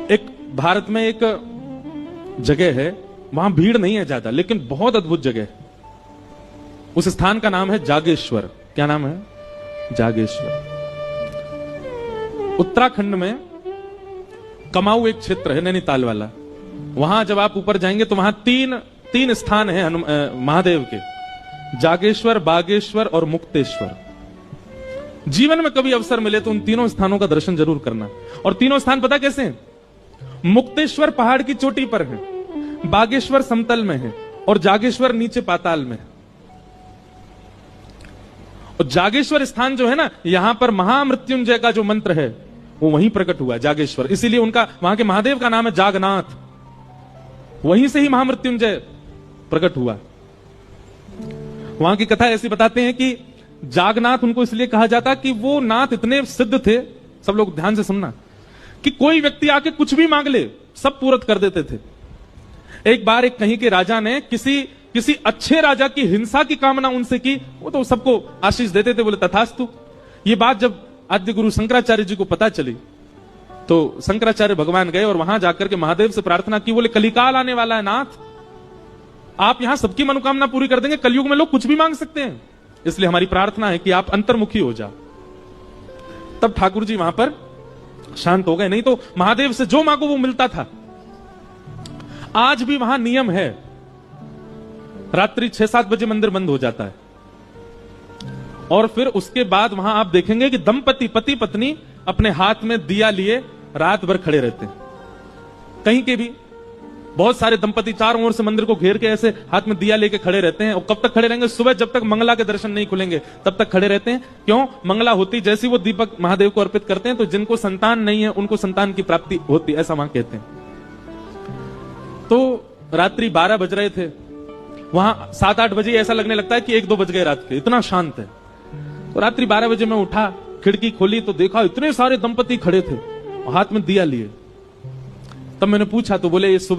एक भारत में एक जगह है, वहां भीड़ नहीं है ज्यादा, लेकिन बहुत अद्भुत जगह है। उस स्थान का नाम है जागेश्वर। क्या नाम है? जागेश्वर। उत्तराखंड में कमाऊ एक क्षेत्र है, नैनीताल वाला। वहां जब आप ऊपर जाएंगे तो वहां तीन स्थान है महादेव के, जागेश्वर, बागेश्वर और मुक्तेश्वर। जीवन में कभी अवसर मिले तो उन तीनों स्थानों का दर्शन जरूर करना। और तीनों स्थान पता कैसे हैं? मुक्तेश्वर पहाड़ की चोटी पर है, बागेश्वर समतल में है और जागेश्वर नीचे पाताल में है। और जागेश्वर स्थान जो है ना, यहां पर महामृत्युंजय का जो मंत्र है वो वहीं प्रकट हुआ, जागेश्वर। इसीलिए उनका, वहां के महादेव का नाम है जागनाथ। वहीं से ही महामृत्युंजय प्रकट हुआ। वहां की कथा ऐसी बताते हैं कि जागनाथ उनको इसलिए कहा जाता कि वो नाथ इतने सिद्ध थे, सब लोग ध्यान से सुनना, कि कोई व्यक्ति आके कुछ भी मांग ले सब पूरत कर देते थे। एक बार एक कहीं के राजा ने किसी अच्छे राजा की हिंसा की कामना उनसे की, वो तो सबको आशीष देते थे, बोले तथास्तु। ये बात जब आद्य गुरु शंकराचार्य जी को पता चली तो शंकराचार्य भगवान गए और वहां जाकर के महादेव से प्रार्थना की, बोले कलिकाल आने वाला है नाथ, आप यहां सबकी मनोकामना पूरी कर देंगे। कलयुग में लोग कुछ भी मांग सकते हैं, इसलिए हमारी प्रार्थना है कि आप अंतर्मुखी हो जाओ। तब ठाकुर जी वहां पर शांत हो गए। नहीं तो महादेव से जो मांगो वो मिलता था। आज भी वहां नियम है, रात्रि 6-7 बजे मंदिर बंद हो जाता है। और फिर उसके बाद वहां आप देखेंगे कि दंपति, पति पत्नी अपने हाथ में दिया लिए रात भर खड़े रहते हैं। कहीं के भी बहुत सारे दंपति चारों ओर से मंदिर को घेर के ऐसे हाथ में दिया लेके खड़े रहते हैं। और कब तक खड़े रहेंगे? सुबह जब तक मंगला के दर्शन नहीं खुलेंगे तब तक खड़े रहते हैं। क्यों? मंगला होती जैसी वो दीपक महादेव को अर्पित करते हैं तो जिनको संतान नहीं है उनको संतान की प्राप्ति होती, ऐसा वहां कहते हैं। तो रात्रि 12 बज रहे थे, वहां 7-8 बजे ऐसा लगने लगता है कि 1-2 बज गए रात के, इतना शांत है। तो रात्रि 12 बजे मैं उठा, खिड़की खोली तो देखा इतने सारे दंपति खड़े थे और हाथ में दिया लिए। तब मैंने पूछा तो बोले ये सुबह